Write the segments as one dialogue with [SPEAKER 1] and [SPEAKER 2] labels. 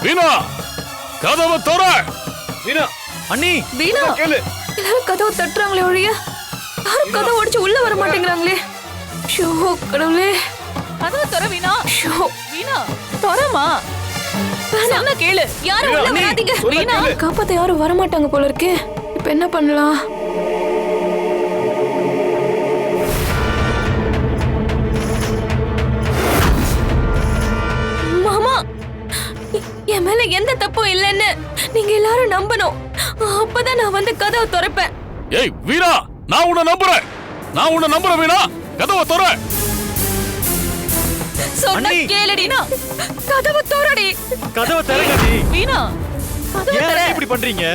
[SPEAKER 1] வீணா, கதவை தர. வீணா,
[SPEAKER 2] அண்ணி,
[SPEAKER 3] வீணா,
[SPEAKER 1] கேளு.
[SPEAKER 3] எல்லாரும் கதவை தட்டுறாங்களே ஒழிய யாரும் கதவை உடைச்சு உள்ள வர மாட்டேங்கிறாங்களே. ஷோ கடவுளே,
[SPEAKER 4] கதவை தர வீணா.
[SPEAKER 3] ஷோ
[SPEAKER 4] வீணா, தரமா? சொன்னா கேளு. யாரும் உள்ள வராதீங்க. வீணா,
[SPEAKER 3] காப்பாத்த யாரும் வர மாட்டாங்க போல இருக்கே. இப்ப என்ன பண்ணலாம்? மாமா, என் மேல எந்த தப்பும் இல்லைன்னு நீங்க எல்லாரும் நம்பணும். அப்பதான் நான் வந்து கதவை திறப்பேன்.
[SPEAKER 1] ஏய் வீணா, நான் உன்னை நம்புறேன் வீணா. கதவை தர.
[SPEAKER 4] சொன்னா
[SPEAKER 2] அண்ணி.
[SPEAKER 4] கேளுடினா. கதவை தரடி.
[SPEAKER 2] கதவை திறங்க அண்ணி.
[SPEAKER 4] வீணா, கதவை
[SPEAKER 2] ஏன்
[SPEAKER 4] தர.
[SPEAKER 2] அண்ணி இப்படி பண்றீங்க?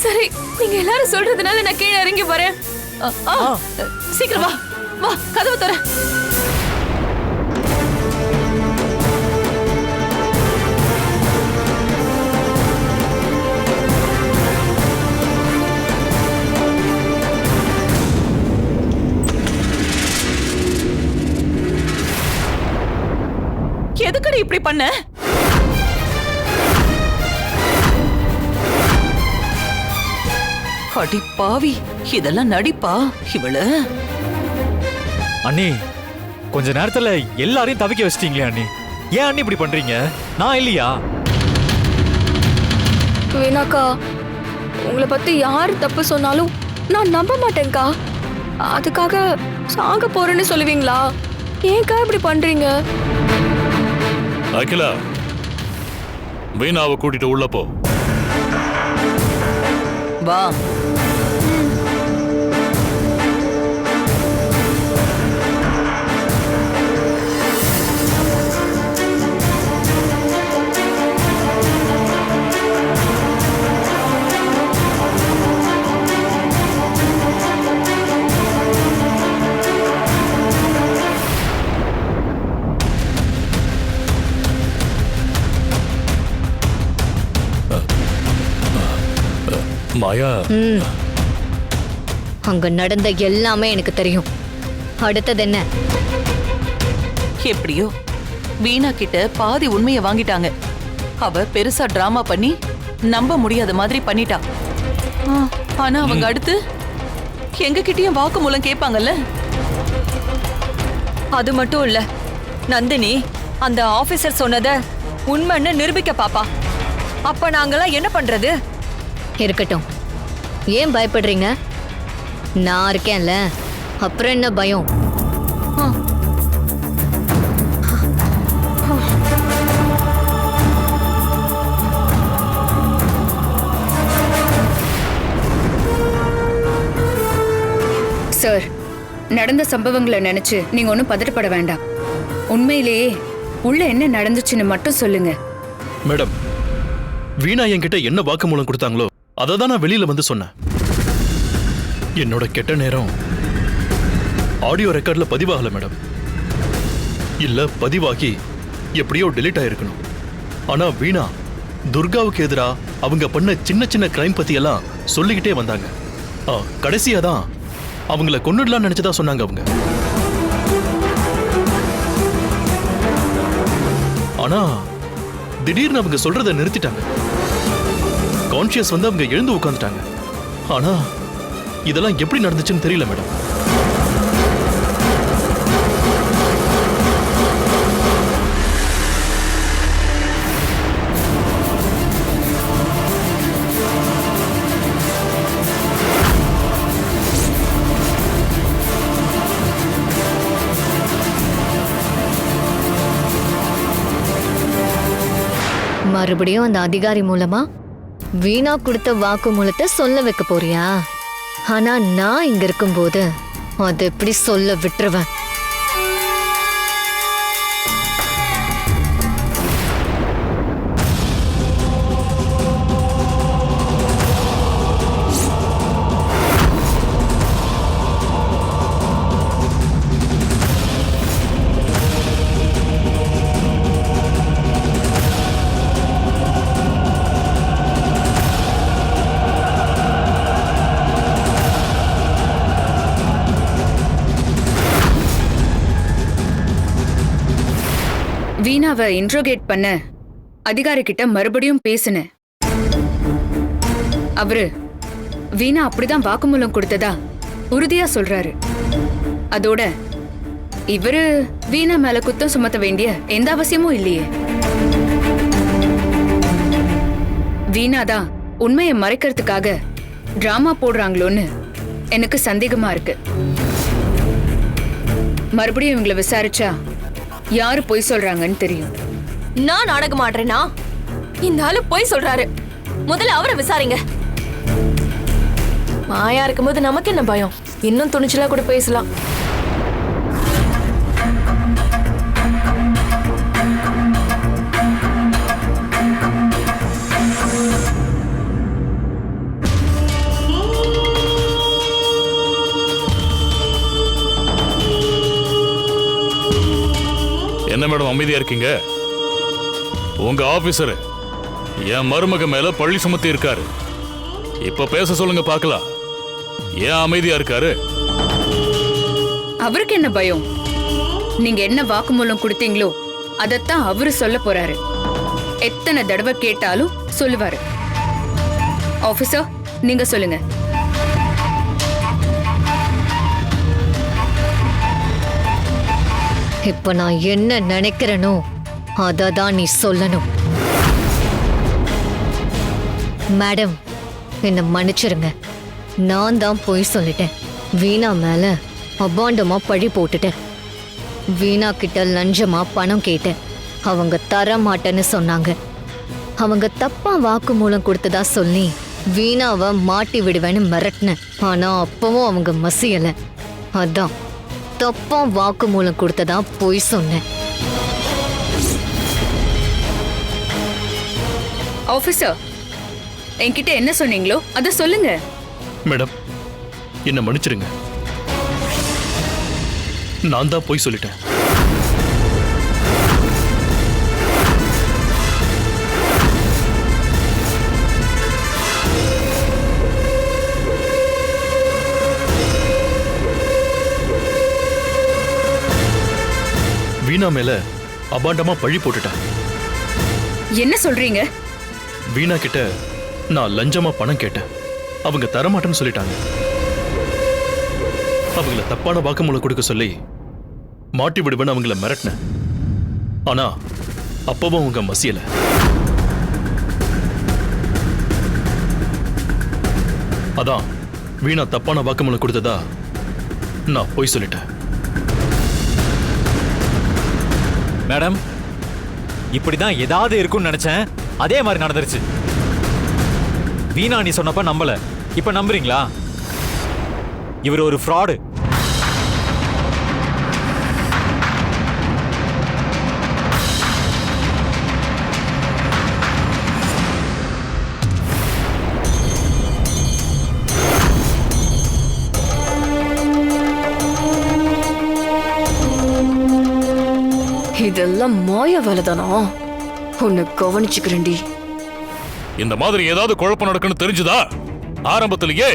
[SPEAKER 3] சரி, நீங்க எல்லாரும் சொல்றதுனால நான் கீழே இறங்கி வரேன்.
[SPEAKER 4] சீக்கிரம் வா. வா, கதவை தர. எதுக்குடி இப்படி பண்ண? அடி பாவி, இதெல்லாம் நடிப்பா இவள?
[SPEAKER 2] அண்ணி, கொஞ்ச நேரத்துல எல்லாரையும் தவிக்க வச்சிட்டீங்களே அண்ணி. ஏன் அண்ணி இப்படி பண்றீங்க? நான் இல்லையா?
[SPEAKER 3] வீணாக்கா, உங்களை பத்தி யார் தப்பு சொன்னாலும் நான் நம்ப மாட்டேன்க்கா. அதுக்காக சாக போறேன்னு சொல்லுவீங்களா? ஏன்க்கா இப்படி பண்றீங்க?
[SPEAKER 1] அகிலா, வீணாவை கூட்டிட்டு உள்ள போ.
[SPEAKER 4] வா.
[SPEAKER 1] மாயா,
[SPEAKER 5] அங்க நடந்த எல்லாமே எனக்கு தெரியும். அடுத்தது என்ன?
[SPEAKER 4] எப்படியோ வீணா கிட்ட பாதி உண்மையை வாங்கிட்டாங்க. அவ பெருசா டிராமா பண்ணி நம்ப முடியாத மாதிரி பண்ணிட்டா. ஆனா அவங்க அடுத்து எங்க கிட்டயும் வாக்குமூலம் கேட்பாங்கல்ல.
[SPEAKER 6] அது மட்டும் இல்ல, நந்தினி அந்த ஆபீசர் சொன்னத உண்மைன்னு நிரூபிக்க பாப்பா. அப்ப நாங்கெல்லாம் என்ன பண்றது?
[SPEAKER 5] இருக்கட்டும், ஏன் பயப்படுறீங்க? நான் இருக்கேன்ல, அப்புறம் என்ன பயம்?
[SPEAKER 7] சார், நடந்த சம்பவங்களை நினைச்சு நீங்க ஒன்றும் பதட்டப்பட வேண்டாம். உண்மையிலேயே உள்ள என்ன நடந்துச்சுன்னு மட்டும் சொல்லுங்க.
[SPEAKER 8] மேடம், வீணா என்கிட்ட என்ன வாக்குமூலம் கொடுத்தாங்களோ அதை தான் நான் வெளியில வந்து சொன்னேன். என்னோட கெட்ட நேரம் ஆடியோ ரெக்கார்ட்ல பதிவாகல மேடம். இல்ல பதிவாகி எப்படியோ டெலீட் ஆயிருக்கணும். ஆனா வீணா துர்காவுக்கு எதிரா அவங்க பண்ண சின்ன சின்ன கிரைம் பத்தி எல்லாம் சொல்லிக்கிட்டே வந்தாங்க. கடைசியா தான் அவங்கள கொன்னுடலாம் நினைச்சதா சொன்னாங்க அவங்க. ஆனா திடீர்னு அவங்க சொல்றதை நிறுத்திட்டாங்க. கான்ஷியஸ் வந்து அவங்க எழுந்து உட்கார்ந்துட்டாங்க. ஆனா இதெல்லாம் எப்படி நடந்துச்சுன்னு தெரியல மேடம்.
[SPEAKER 5] மறுபடியும் அந்த அதிகாரி மூலமா வீணா கொடுத்த வாக்குமூலத்தை சொல்ல வைக்க போறியா? ஆனா நான் இங்க இருக்கும்போது அது எப்படி சொல்ல விட்டுருவேன்?
[SPEAKER 7] வீணாவை இன்ட்ரோகேட் பண்ண அதிகாரி கிட்ட மறுபடியும் பேசினேன். அவரு வீணா அப்படிதான் வாக்குமூலம் கொடுத்ததா உறுதியா சொல்றாரு. அதோட இவரு வீணா மேல குத்தம் சுமத்த வேண்டிய எந்த அவசியமும் இல்லையே. வீணாதான் உண்மையை மறைக்கிறதுக்காக டிராமா போடுறாங்களோன்னு எனக்கு சந்தேகமா இருக்கு. மறுபடியும் இவங்களை விசாரிச்சா யாரு பொய் சொல்றாங்கன்னு தெரியும்.
[SPEAKER 3] நான் நாடகம் ஆடுறேனா? இந்த ஆளு போய் சொல்றாரு. முதல்ல அவரை விசாரிங்க. மாயா இருக்கும்போது நமக்கு என்ன பயம்? இன்னும் துணிச்சலா கூட பேசலாம்.
[SPEAKER 1] என்ன மேடம் அமைதியா இருக்கீங்க? உங்க ஆபீசர் என் மருமக மேல பழி சுமத்தி இருக்காரு. இப்ப பேச சொல்லுங்க பார்க்கலாம். ஏன் அமைதியா இருக்காரு?
[SPEAKER 7] அவருக்கு என்ன பயம்? நீங்க என்ன வாக்குமூலம் கொடுத்தீங்களோ அதத்தான் அவரு சொல்ல போறாரு. எத்தனை தடவை கேட்டாலும் சொல்லுவாரு. ஆபீசர், நீங்க சொல்லுங்க.
[SPEAKER 5] இப்ப நான் என்ன நினைக்கிறேனோ அததான் நீ சொல்லணும். மேடம், என்ன மன்னிச்சிருங்க. நான் தான் போய் சொல்லிட்டேன். வீணா மேல அபாண்டமா பழி போட்டுட்டேன். வீணா கிட்ட லஞ்சமா பணம் கேட்டேன். அவங்க தர மாட்டேன்னு சொன்னாங்க. அவங்க தப்பா வாக்குமூலம் கொடுத்ததா சொல்லி வீணாவை மாட்டி விடுவேன்னு மிரட்டினேன். ஆனா அப்பவும் அவங்க மசியல. அதான் தப்பா வாக்குமூலம் கொடுத்ததா போய் சொன்னேன்.
[SPEAKER 7] ஆபீசர், என்கிட்ட என்ன சொன்னீங்களோ அத சொல்லுங்க.
[SPEAKER 8] மேடம், என்ன மன்னிச்சிருங்க. நான் தான் போய் சொல்லிட்டேன். வீணா மேல அபாண்டமா பழி போட்டுட்டேன்.
[SPEAKER 7] என்ன சொல்றீங்க?
[SPEAKER 8] வீணா கிட்ட நான் லஞ்சமா பணம் கேட்டேன். அவங்க தரமாட்டேன்னு சொல்லிட்டாங்க. அவங்கள தப்பான வாக்குமூலம் கொடுக்க சொல்லி மாட்டி விடுவேன்னு அவங்கள மிரட்டினேன். ஆனா அப்பவும் அவங்க மசியல. அதான் வீணா தப்பான வாக்குமூலம் கொடுத்ததா நான் போய் சொல்லிட்டேன்.
[SPEAKER 2] மேடம், இப்படிதான் ஏதாவது இருக்கும்னு நினைச்சேன். அதே மாதிரி நடந்துருச்சு. வீணா நீ சொன்னப்ப நம்பல, இப்ப நம்புறீங்களா? இவர் ஒரு ஃப்ராடு.
[SPEAKER 3] இதெல்லாம் மாய வேலைதானா? உன்னை கவனிச்சுக்கிறேன்டி.
[SPEAKER 1] இந்த மாதிரி ஏதாவது குழப்பம் நடக்குன்னு தெரிஞ்சுதா ஆரம்பத்திலேயே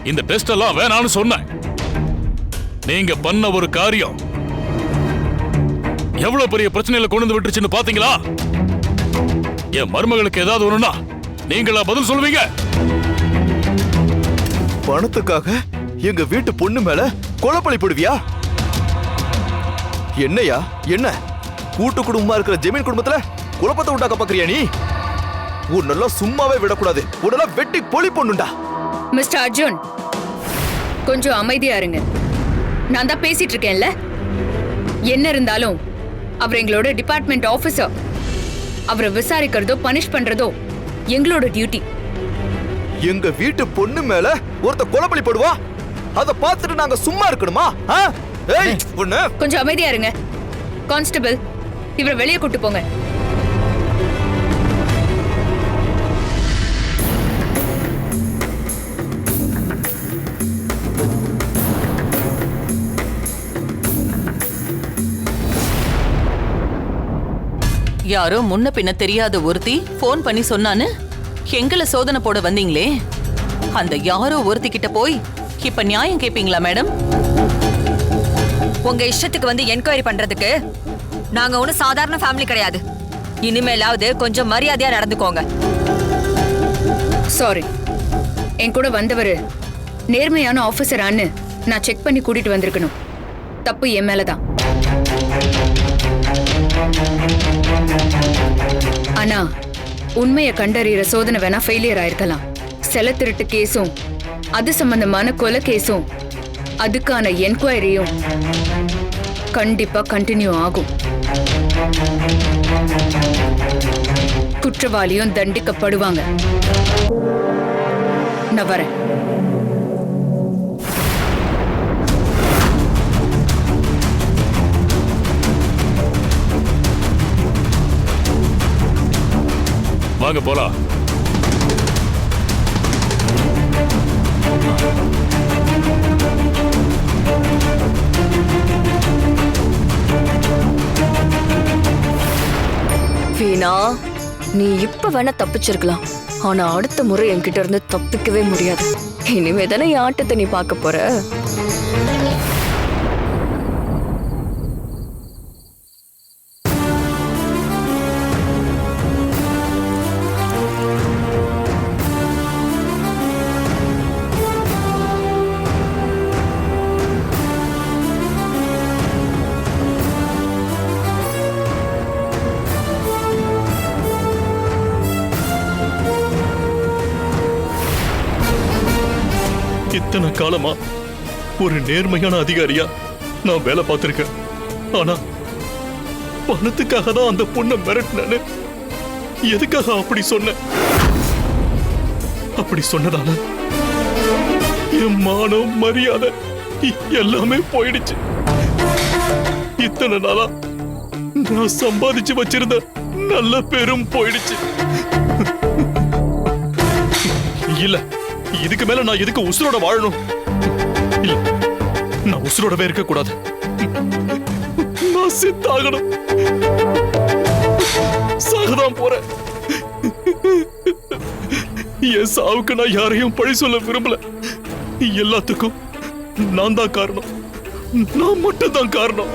[SPEAKER 1] இந்த டெஸ்ட் எல்லாம் வேணான்னு சொன்னேன். நீங்க பண்ண ஒரு காரியம் எவ்வளவு பெரிய பிரச்சனையில கொண்டு வந்து விட்டுருச்சுன்னு பாத்தீங்களா? என் மருமகளுக்கு ஏதாவது ஒண்ணுன்னா நீங்களா பதில் சொல்லுவீங்க?
[SPEAKER 9] பணத்துக்காக எங்க வீட்டு பொண்ணு மேல கொலைப்பழி போடுவியா? என்னையா என்ன கூட்டு குடும்பமா இருக்கிற ஜெமீன் குடும்பத்துல குழப்பத்தை உண்டாக்க பாக்குறியா நீ? உன்னெல்லாம் சும்மாவே விடக்கூடாது. உன்னெல்லாம் வெட்டி பொலி பொண்ணுண்டா.
[SPEAKER 7] மிஸ்டர் அர்ஜுன், கொஞ்சம் அமைதியா இருங்க. நான் தான் பேசிட்டு இருக்கேன்ல. என்ன இருந்தாலும் அவர் எங்களோட டிபார்ட்மெண்ட் ஆபீசர். அவரை விசாரிக்கிறதோ பனிஷ் பண்றதோ எங்களோட டியூட்டி.
[SPEAKER 9] எங்க வீட்டு பொண்ணு மேல ஒருத்த கொலைப்பழி போடுவா, அத பார்த்துட்டு நாங்க சும்மா இருக்கணுமா? ஏய் பொண்ணு,
[SPEAKER 7] கொஞ்சம் அமைதியா இருங்க. கான்ஸ்டபிள், இவரை வெளியே கூட்டு போங்க.
[SPEAKER 4] யாரோ முன்ன பின்ன தெரியாத ஒருத்தி போன் பண்ணி சொன்னான்னு எங்களை சோதனை போட வந்தீங்களே, அந்த யாரோ ஒருத்தி கிட்ட போய் இப்ப நியாயம் கேப்பீங்களா மேடம்?
[SPEAKER 6] உங்க இஷ்டத்துக்கு வந்து என்கொயரி பண்றதுக்கு நாங்க ஒன்னும் சாதாரண ஃபேமிலி கிடையாது. இனிமேலாவது கொஞ்சம் மரியாதையா நடந்துக்கோங்க.
[SPEAKER 7] சாரி, என் கூட வந்தவர் நேர்மையான ஆபீசரான்னு நான் செக் பண்ணி கூட்டிட்டு வந்திருக்கணும். தப்பு என் மேலதான். ஆனா உண்மையை கண்டறிகிற சோதனை வேணா ஃபெயிலியர் ஆயிருக்கலாம். செல திருட்டு கேஸும் அது சம்பந்தமான கொலை கேஸும் அதுக்கான என்கொயரியும் கண்டிப்பா கண்டினியூ ஆகும். குற்றவாளியும் தண்டிக்கப்படுவாங்க. நான் வரேன்.
[SPEAKER 1] வாங்க போலாம்.
[SPEAKER 3] வீணா, நீ இப்ப வேணா தப்பிச்சிருக்கலாம். ஆனா அடுத்த முறை என்கிட்ட இருந்து தப்பிக்கவே முடியாது. இனிமே தானே என் ஆட்டத்தை நீ பார்க்க போற.
[SPEAKER 8] இத்தனை காலமா ஒரு நேர்மையான அதிகாரியா நான் வேலை பார்த்திருக்கேன். ஆனா பணத்துக்காக தான் அந்த பொண்ணை மிரட்டினேன்னு எதுக்காக அப்படி சொன்ன? அப்படி சொன்னதால என் மானம் மரியாதை எல்லாமே போயிடுச்சு. இத்தனை நாளா நான் சம்பாதிச்சு வச்சிருந்த நல்ல பேரும் போயிடுச்சு. இல்ல, இதுக்கு மேல நான் எதுக்கு உசுரோட வாழணும்? இல்ல, நான் உசுரோடவே இருக்க கூடாது. நான் செத்தாகணும். சாகதான் போறேன். என் சாவுக்கு நான் யாரையும் பழி சொல்ல விரும்பல. எல்லாத்துக்கும் நான் தான் காரணம். நான் மட்டும் தான் காரணம்.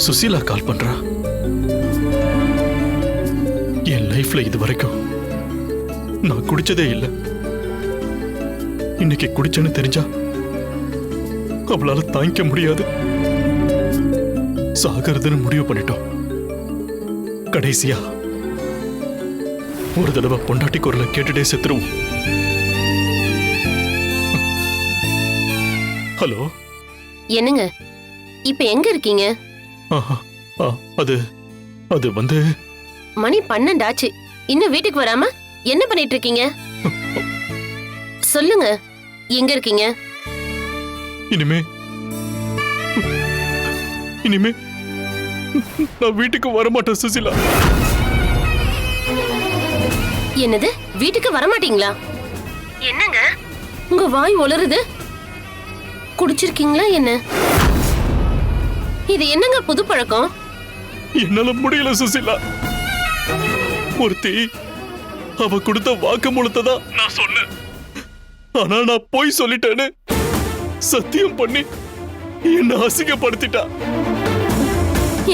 [SPEAKER 8] சுசீலா கால் பண்றா. என் லைஃப்ல இது வரைக்கும் நான் குடிச்சதே இல்லை. இன்னைக்கு குடிச்சேன்னு தெரிஞ்சா அவளால தாங்கிக்க முடியாது. சாகிறதுன்னு முடிவு பண்ணிட்டோம். கடைசியா ஒரு தடவை பொண்டாட்டி குரலை கேட்டுட்டே செத்துருவோம். ஹலோ,
[SPEAKER 10] என்னங்க இப்ப எங்க இருக்கீங்க?
[SPEAKER 8] அது அது வந்து
[SPEAKER 10] மணி 12 ஆச்சு. இன்னும் வீட்டுக்கு வராம என்ன பண்ணிட்டு இருக்கீங்க? சொல்லுங்க, எங்க இருக்கீங்க?
[SPEAKER 8] இனிமே நான் வீட்டுக்கு வரமாட்டேன் சுசிலா.
[SPEAKER 10] என்னது, வீட்டுக்கு வரமாட்டீங்களா? என்னங்க உங்க வாய் உளறுது? குடிச்சிருக்கீங்களா என்ன? இது என்னங்க புது பழக்கம்?
[SPEAKER 8] என்னால முடியல சுசிலா. ஒருத்தி அவ கொடுத்த வாக்குமூலத்தை தான் நான் சொன்னேன். ஆனா நான் போய் சொல்லிட்டேன்னு சத்தியம் பண்ணி என்ன அசிங்கப்படுத்திட்டா.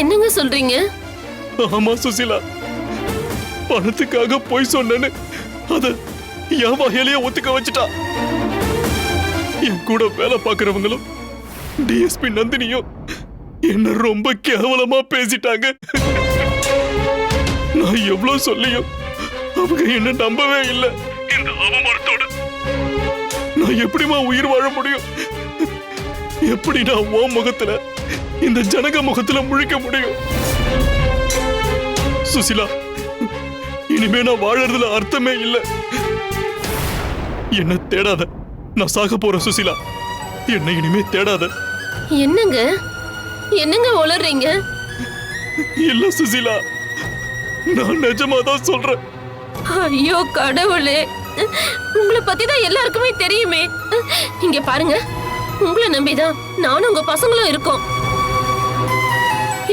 [SPEAKER 10] என்னங்க சொல்றீங்க?
[SPEAKER 8] ஆமா சுசிலா, பணத்துக்காக போய் சொன்னேன்னு அத என் வாயிலேயே ஒத்துக்க வச்சுட்டா. என் கூட வேலை பார்க்கறவங்களும் டிஎஸ்பி நந்தினியும் என்ன ரொம்ப கேவலமா பேசிட்டாங்க. நான் எவ்வளவு சொல்லியும் அவங்க என்ன நம்பவே இல்லை. இந்த அவமானத்தோட நான் எப்படிமா உயிர் வாழ முடியும்? எப்படி நான் ஓ முகத்துல இந்த ஜனக முகத்துல முழிக்க முடியும்? சுசிலா, இனிமே நான் வாழறதுல அர்த்தமே இல்லை. என்ன தேடாத, நான் சாக போறேன் சுசிலா. என்ன இனிமே தேடாத.
[SPEAKER 10] என்னங்க என்னங்க உளறீங்க?
[SPEAKER 8] இல்ல சுசிலா, நான் நிஜமாதான் சொல்றேன்.
[SPEAKER 10] ஐயோ கடவுளே, உங்களை பத்தி தான் எல்லாருக்குமே தெரியுமே. இங்க பாருங்க, உங்களை நம்பிதான் நானும் உங்க பசங்களும் இருக்கோம்.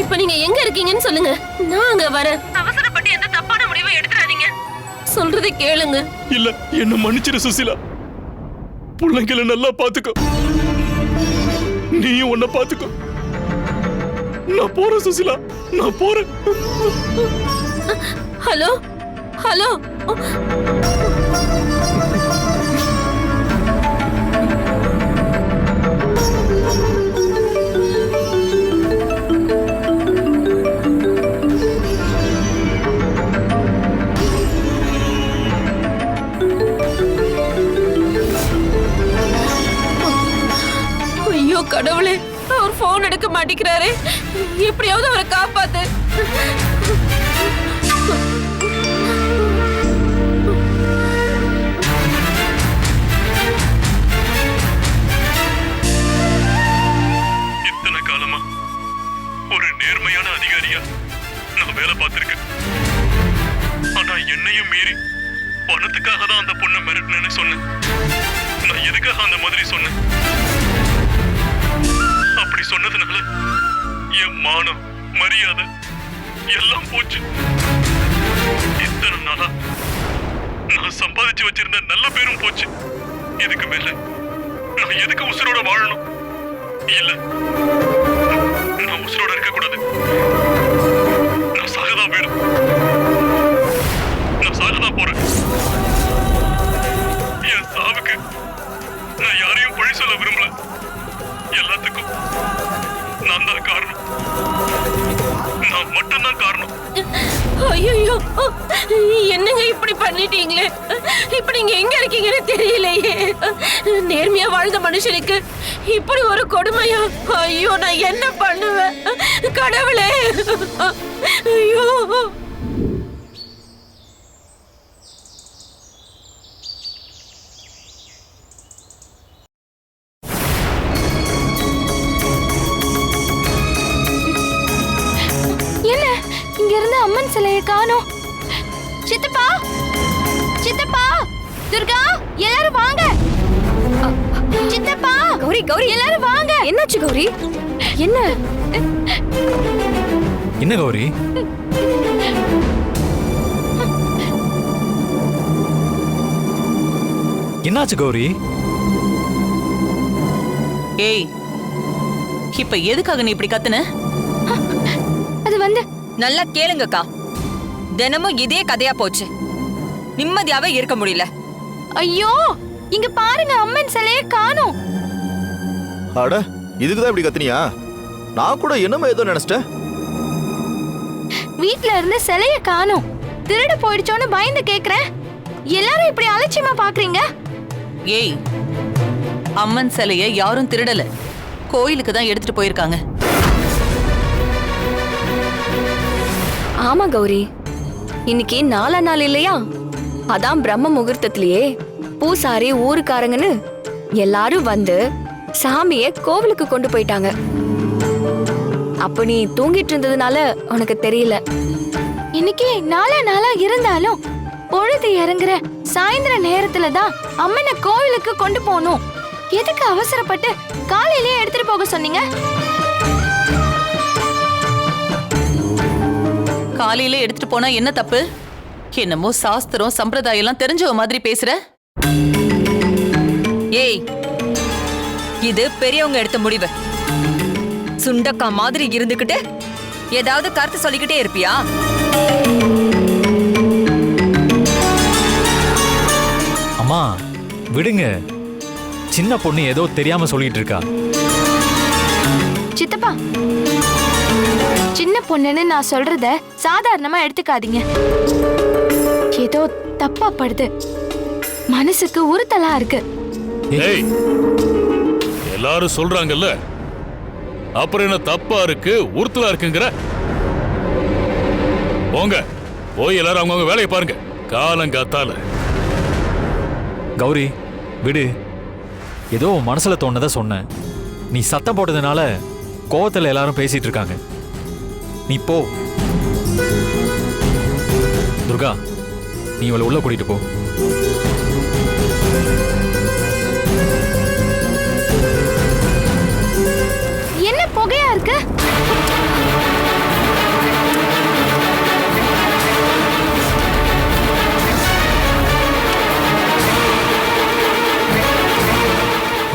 [SPEAKER 10] இப்ப நீங்க எங்க இருக்கீங்கன்னு சொல்லுங்க, நான் அங்க வரேன். அவசரப்பட்டு எந்த தப்பான முடிவை எடுத்துறாதீங்க, சொல்றதை கேளுங்க.
[SPEAKER 8] இல்ல, என்ன மன்னிச்சிரு சுசிலா. பிள்ளைங்களை நல்லா பாத்துக்கோ, நீயும் உன்னை பாத்துக்கோ. நான் போறேன் சுசிலா, நான் போறேன்.
[SPEAKER 10] ஹலோ ஹலோ, ஐயோ கடவுளே, அவர் போன் எடுக்க மாட்டேங்கிறாரே, எப்படியாவது அவரை காப்பாத்து.
[SPEAKER 8] இத்தனை காலமா ஒரு நேர்மையான அதிகாரியா நான் வேலை பார்த்திருக்கேன். ஆனா என்னையும் மீறி பணத்துக்காக தான் அந்த பொண்ணை மிரட்டினேன்னு சொன்னேன். நான் எதுக்காக அந்த மாதிரி சொன்னேன்? அப்படி சொன்னதுனால என் மானம், மரியாதை எல்லாம் போச்சு. இத்தனை நாளா நான் சம்பாதிச்சு வச்சிருந்த நல்ல பேரும் போச்சு. இதுக்கு மேல நான் எதுக்கு உசுரோட வாழணும்? இல்ல, நான் உசுரோட இருக்க கூடாது. நான் சாகதான் வேணும். நான் சாகதான் போறேன். என் சாவுக்கு நான் யாரையும் பழி சொல்ல விரும்பல. எல்லாத்துக்கும் நான் தான் காரணம். நான் மட்டும்தான் காரணம்.
[SPEAKER 10] ஐயோ, என்னங்க இப்படி பண்ணிட்டீங்களே? இப்ப நீங்க எங்க இருக்கீங்கன்னு தெரியலையே. நேர்மையா வாழ்ந்த மனுஷனுக்கு இப்படி ஒரு கொடுமையா? ஐயோ, நான் என்ன பண்ணுவேன் கடவுளே? ஐயோ.
[SPEAKER 3] என்ன இங்க இருந்து அம்மன் சிலையை காணோம்? சித்தப்பா, சித்தப்பா, துர்கா, எல்லாரும் வாங்க. சித்தப்பா, கௌரி, கௌரி, எல்லாரும் வாங்க. என்னாச்சு கௌரி? என்ன
[SPEAKER 2] என்ன கௌரி? என்னாச்சு கௌரி?
[SPEAKER 4] ஏய், இப்ப எதுக்காக நீ இப்படி கத்துன?
[SPEAKER 3] அது வந்து
[SPEAKER 6] நல்லா கேளுங்கக்கா, தினமும் இதே கதையா போச்சு. நிம்மதியாவே இருக்க முடியல.
[SPEAKER 3] ஐயோ, இங்க பாருங்க, அம்மன் சிலையை காணோம்.
[SPEAKER 9] அட, இதுக்குதான் இப்படி கத்துனியா? நான் கூட என்னமோ ஏதோ நினைச்சிட்டேன்.
[SPEAKER 3] வீட்ல இருந்து சிலையை காணோம், திருடு போயிடுச்சோன்னு பயந்து கேக்குறேன். எல்லாரும் இப்படி அலட்சியமா பாக்குறீங்க.
[SPEAKER 4] ஏய், அம்மன் சிலைய யாரும் திருடல, கோயிலுக்கு தான் எடுத்துட்டு போயிருக்காங்க.
[SPEAKER 3] ஆமா கௌரி, இன்னைக்கு 4 நாள் இல்லையா? அதான் பிரம்ம முகூர்த்தத்திலேயே பூசாரி, ஊருக்காரங்கன்னு எல்லாரும் வந்து சாமியை கோவிலுக்கு கொண்டு போயிட்டாங்க. அப்ப நீ தூங்கிட்டு இருந்ததுனால உனக்கு தெரியல. இன்னைக்கு 4 நாளா இருந்தாலும் பொழுது இறங்குற சாயந்தர நேரத்துல தான் அம்மனை கோவிலுக்கு கொண்டு போகணும். எதுக்கு அவசரப்பட்டு காலையிலேயே எடுத்துட்டு போக சொன்னீங்க?
[SPEAKER 4] காலையில எடுத்துட்டு போனா என்ன தப்பு? என்னமோ சாஸ்திரம் சம்பிரதாயம் எல்லாம் தெரிஞ்சவ மாதிரி பேசுற.
[SPEAKER 6] ஏய், இது பெரியவங்க எடுத்த முடிவு. சுண்டக்கா மாதிரி இருந்துகிட்டு ஏதாவது கருத்து சொல்லிக்கிட்டே இருப்பியா?
[SPEAKER 2] அம்மா விடுங்க, சின்ன பொண்ணு ஏதோ தெரியாம சொல்லிட்டு இருக்கா.
[SPEAKER 3] சித்தப்பா, சின்ன பொண்ணுன்னு நான் சொல்றத சாதாரணமா எடுத்துக்காதீங்க. ஏதோ தப்பா படுது, மனசுக்கு உறுத்தலா இருக்கு.
[SPEAKER 1] ஏய், எல்லாரும் சொல்றாங்கல்ல, அப்புறம் என்ன தப்பா இருக்கு, உறுத்தலா இருக்குங்கிற? போங்க, போய் எல்லாரும் அவங்கவுங்க வேலையை பாருங்க. காலங்காத்தால.
[SPEAKER 2] கௌரி விடு, ஏதோ உன் மனசுல தோணதை சொன்னேன். நீ சத்தம் போட்டதுனால கோவத்துல எல்லாரும் பேசிட்டு இருக்காங்க. நீ போ. துர்கா, நீ இவளை உள்ள கூட்டிட்டு போ.
[SPEAKER 3] என்ன புகையா இருக்கு?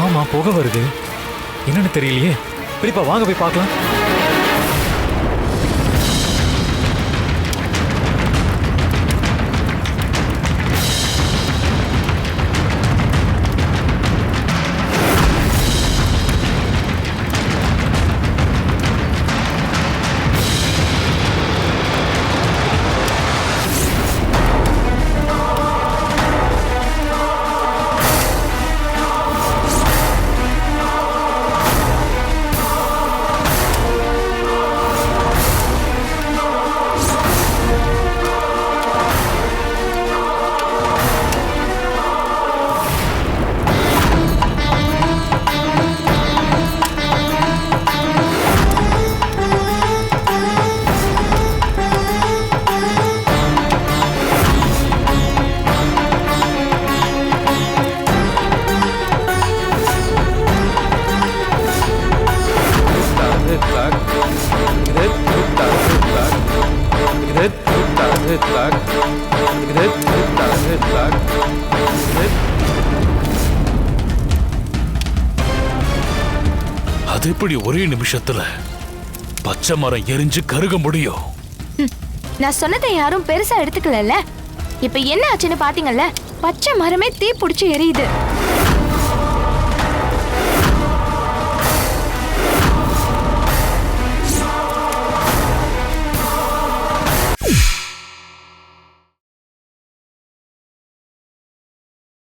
[SPEAKER 2] ஆமா, புகை வருது. என்னன்னு தெரியலையே. பெரியப்பா வாங்க போய் பார்க்கலாம்.
[SPEAKER 1] அது எப்படி ஒரே நிமிஷத்துல பச்சை மரம் எரிஞ்சு கருக முடியும்?
[SPEAKER 3] நான் சொன்னதை யாரும் பெருசா எடுத்துக்கல. இப்ப என்ன ஆச்சுன்னு பாத்தீங்கல்ல? பச்சை மரமே தீ பிடிச்சு எரியுது.